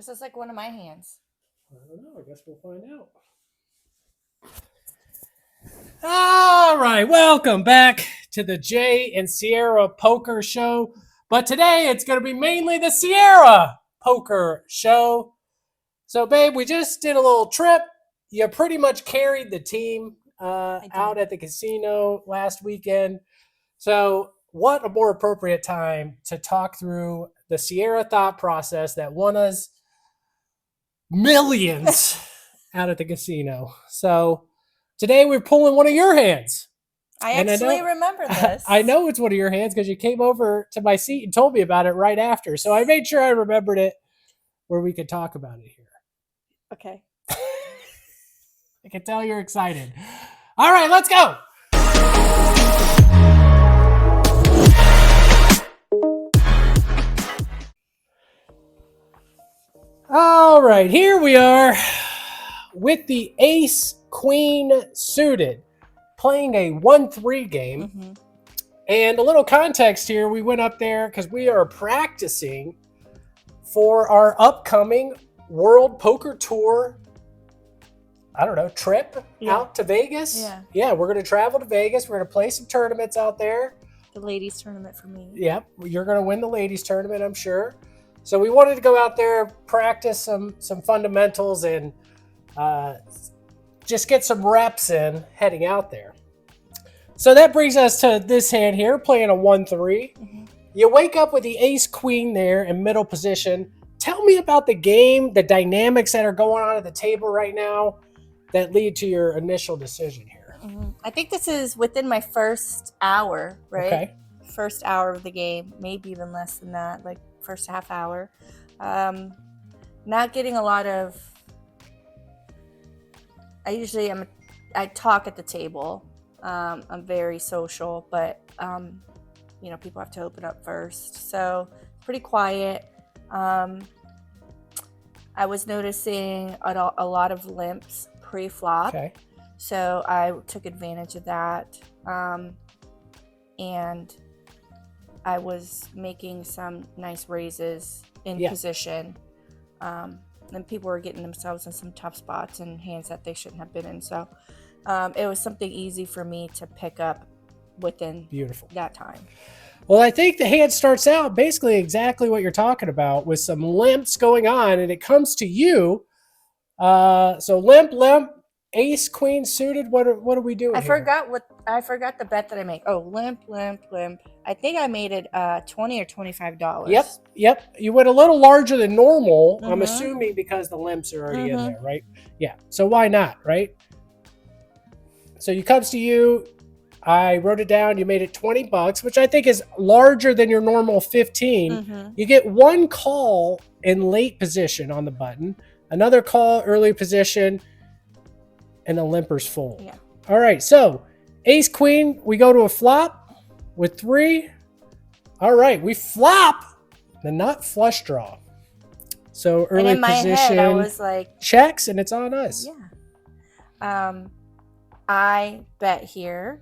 This is like one of my hands. I don't know. I guess we'll find out. All right. Welcome back to the Jay and Ciara Poker Show. But today it's going to be mainly the Ciara Poker Show. So, babe, we just did a little trip. You pretty much carried the team out at the casino last weekend. So, what a more appropriate time to talk through the Ciara thought process that won us millions out at the casino. So today we're pulling one of your hands. I actually remember this. I know it's one of your hands because you came over to my seat and told me about it right after. So I made sure I remembered it where we could talk about it here. Okay. I can tell you're excited. All right, let's go. All right, here we are with the ace queen suited, playing a 1-3 game. Mm-hmm. And a little context here, we went up there because we are practicing for our upcoming World Poker Tour, trip out to Vegas. Yeah, we're going to travel to Vegas. We're going to play some tournaments out there. The ladies tournament for me. Yep, you're going to win the ladies tournament, I'm sure. So we wanted to go out there, practice some fundamentals, and just get some reps in heading out there. So that brings us to this hand here, playing a 1-3. Mm-hmm. You wake up with the ace-queen there in middle position. Tell me about the game, the dynamics that are going on at the table right now that lead to your initial decision here. Mm-hmm. I think this is within my first hour, right? Okay. First hour of the game, maybe even less than that, like first half hour. Not getting a lot of... I talk at the table. I'm very social, but people have to open up first. So pretty quiet. I was noticing a lot of limps pre-flop. Okay. So I took advantage of that. And I was making some nice raises in position. And people were getting themselves in some tough spots and hands that they shouldn't have been in. So it was something easy for me to pick up within that time. Well, I think the hand starts out basically exactly what you're talking about, with some limps going on, and it comes to you. So limp, ace, queen suited. What are we doing? I forgot the bet that I made. Oh, limp. I think I made it $20 or $25. Yep. You went a little larger than normal. Mm-hmm. I'm assuming because the limps are already in there, right? Yeah. So why not, right? So it comes to you. I wrote it down. You made it $20, which I think is larger than your normal 15. Mm-hmm. You get one call in late position on the button, another call early position, and the limpers fold. Yeah. All right. So ace queen, we go to a flop with 3. All right. We flop the nut flush draw. So early and in my position, head, I was like, checks, and it's on us. Yeah. I bet here.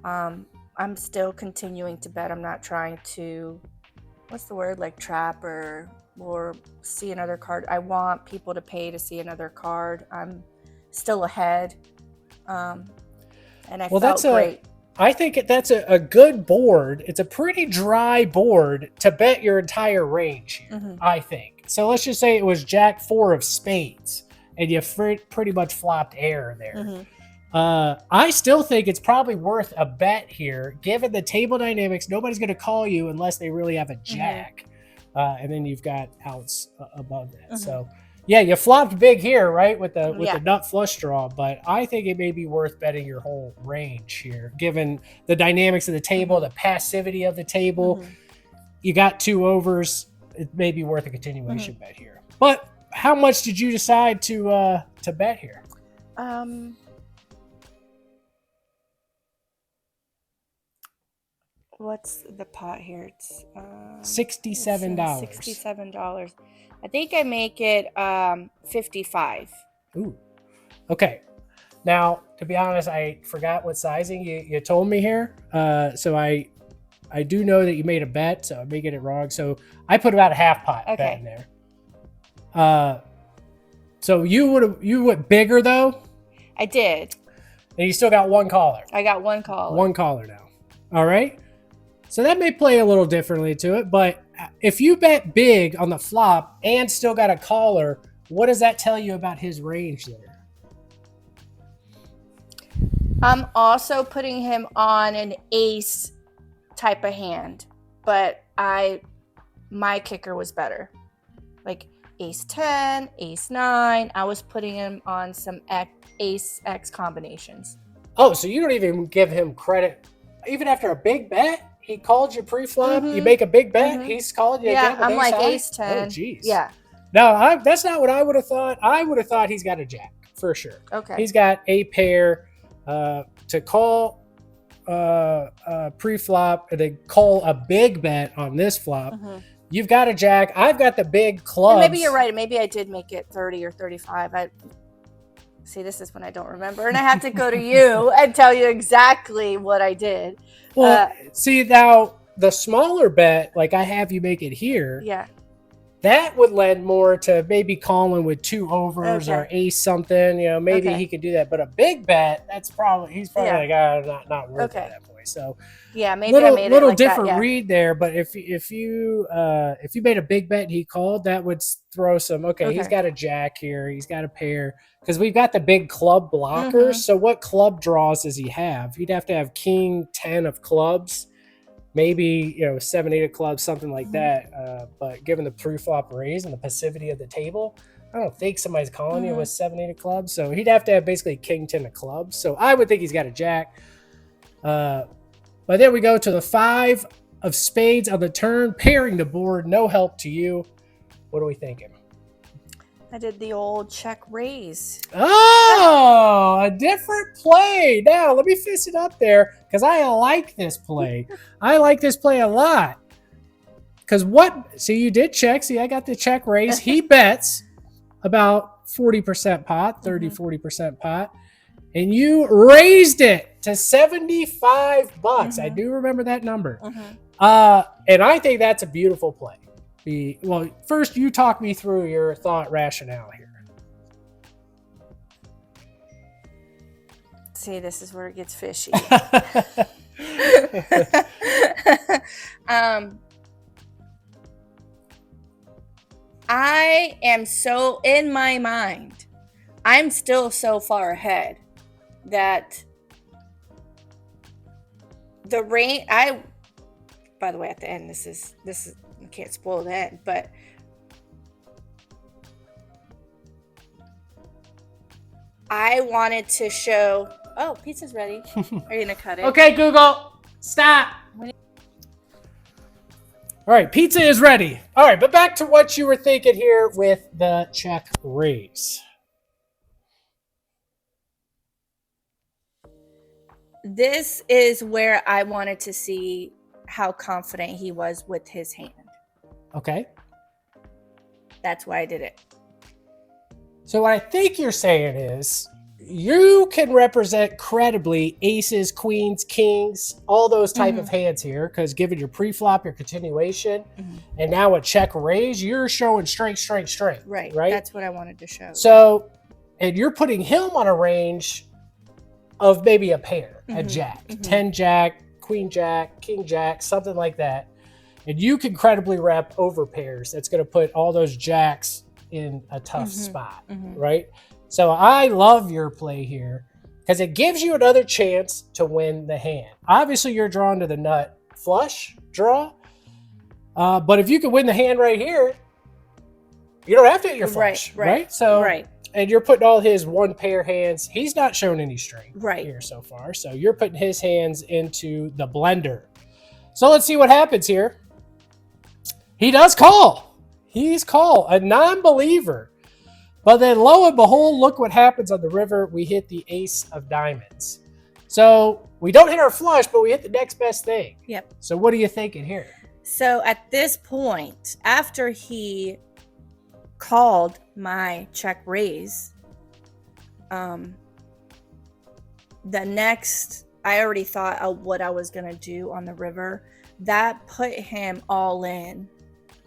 I'm still continuing to bet. I'm not trying to, trap or see another card. I want people to pay to see another card. I'm still ahead. And I felt great. I think that's a good board. It's a pretty dry board to bet your entire range here, mm-hmm. I think. So let's just say it was Jack 4 of spades, and you pretty much flopped air there. Mm-hmm. I still think it's probably worth a bet here, given the table dynamics. Nobody's going to call you unless they really have a jack, mm-hmm. And then you've got outs above that. Mm-hmm. So, yeah, you flopped big here, right, with the nut flush draw. But I think it may be worth betting your whole range here, given the dynamics of the table, the passivity of the table. Mm-hmm. You got 2 overs. It may be worth a continuation bet here. But how much did you decide to bet here? What's the pot here? It's $67. $67. I think I make it 55. Ooh. Okay. Now, to be honest, I forgot what sizing you told me here. So I do know that you made a bet, so I may get it wrong. So I put about a half pot bet in there. So you went bigger though, I did. and you still got one caller. I got one caller. One caller now. All right. So that may play a little differently to it, but if you bet big on the flop and still got a caller, what does that tell you about his range there? I'm also putting him on an ace type of hand, but my kicker was better. Like ace 10, ace 9. I was putting him on some ace X combinations. Oh, so you don't even give him credit. Even after a big bet, he called you pre-flop. You make a big bet, he's calling you again. I'm like high? ace 10. Oh, jeez. Yeah. No, that's not what I would have thought. I would have thought he's got a jack for sure. Okay. He's got a pair to call pre-flop and then call a big bet on this flop. You've got a jack. I've got the big clubs. And maybe you're right. Maybe I did make it 30 or 35. See, this is when I don't remember, and I have to go to you and tell you exactly what I did. Well, see, now the smaller bet, like I have you make it here. Yeah. That would lend more to maybe calling with 2 overs or ace something. You know, maybe he could do that. But a big bet, he's probably like, not worth it at that point. So yeah, maybe I made it like different that, read there. But if you made a big bet and he called, that would throw some. Okay, he's got a jack here. He's got a pair because we've got the big club blockers. So what club draws does he have? He'd have to have king 10 of clubs. Maybe 7, 8 of clubs, something like that. But given the pre-flop raise and the passivity of the table, I don't think somebody's calling you with 7, 8 of clubs. So he'd have to have basically king 10 of clubs. So I would think he's got a jack. But then we go to the 5 of spades on the turn, pairing the board. No help to you. What are we thinking? I did the old check raise. Oh, a different play. Now, let me fist it up there because I like this play. I like this play a lot. Because see, you did check. See, I got the check raise. He bets about 40% pot, 30, 40% pot. And you raised it to $75. I do remember that number. And I think that's a beautiful play. Well, first you talk me through your thought rationale here. See, this is where it gets fishy. I am so, in my mind, I'm still so far ahead that the range, by the way, at the end, this is I can't spoil the end, but I wanted to show. Oh, pizza's ready. Are you gonna cut it? Okay, Google, stop. All right, pizza is ready. All right, but back to what you were thinking here with the check raise. This is where I wanted to see how confident he was with his hand. Okay. That's why I did it. So what I think you're saying is you can represent credibly aces, queens, kings, all those type of hands here because given your pre-flop, your continuation, and now a check raise, you're showing straight. Right. Right? That's what I wanted to show. So, and you're putting him on a range of maybe a pair, a jack, 10 jack, queen jack, king jack, something like that. And you can credibly rep over pairs. That's going to put all those jacks in a tough spot, right? So I love your play here because it gives you another chance to win the hand. Obviously, you're drawn to the nut flush draw. But if you can win the hand right here, you don't have to hit your flush, right? So, and you're putting all his one pair hands. He's not shown any strength here so far. So you're putting his hands into the blender. So let's see what happens here. He does call. He's a non-believer. But then lo and behold, look what happens on the river. We hit the ace of diamonds. So we don't hit our flush, but we hit the next best thing. Yep. So what are you thinking here? So at this point, after he called my check raise, the next, I already thought of what I was going to do on the river. That put him all in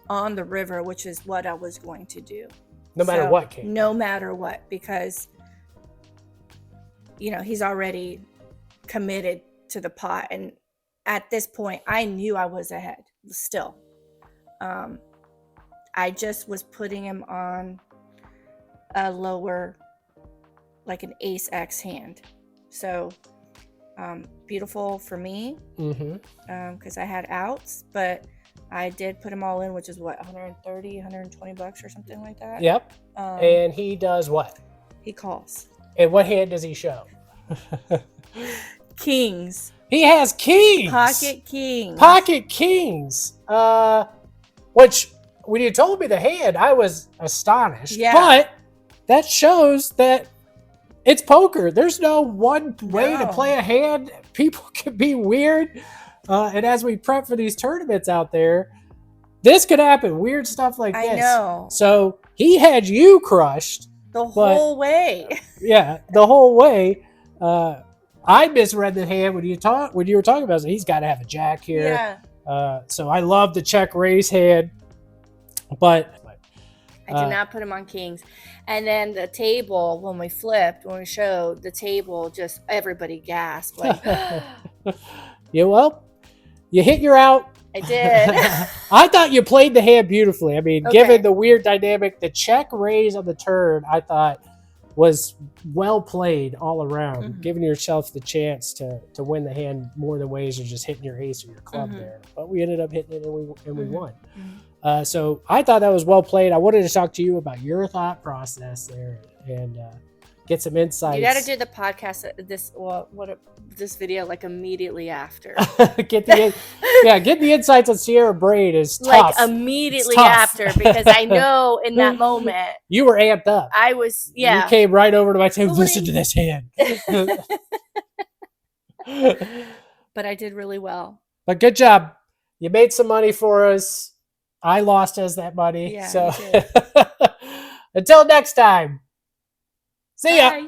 on the river, which is what I was going to do. No matter what came. No matter what, because he's already committed to the pot, and at this point I knew I was ahead still. I just was putting him on a lower, like an ace X hand. So beautiful for me, because I had outs, but I did put him all in, which is what, 130, 120 bucks or something like that. Yep. And he does what? He calls. And what hand does he show? Kings. He has kings. Pocket kings. Pocket kings. Which, when you told me the hand, I was astonished. Yeah. But that shows that it's poker. There's no one way to play a hand. People can be weird. And as we prep for these tournaments out there, this could happen. Weird stuff like this. I know. So he had you crushed. The whole way. Yeah, the whole way. I misread the hand when you were talking about it. So he's got to have a jack here. Yeah. So I love the check raise hand. But I did not put him on kings. And then the table, when we showed the table, just everybody gasped. Like, yeah, well, you hit your out. I did. I thought you played the hand beautifully. I mean, given the weird dynamic, the check raise on the turn, I thought was well played all around, giving yourself the chance to win the hand more than ways of just hitting your ace or your club there. But we ended up hitting it and we won. So I thought that was well played. I wanted to talk to you about your thought process there and get some insights. You got to do the podcast, this video like immediately after. Get the insights on Ciara Braid is tough. Like immediately after, because I know in that moment you were amped up. I was, yeah. You came right over to my table. Listen to this hand. But I did really well. But good job. You made some money for us. I lost as that money. Yeah, so until next time. See ya. Bye.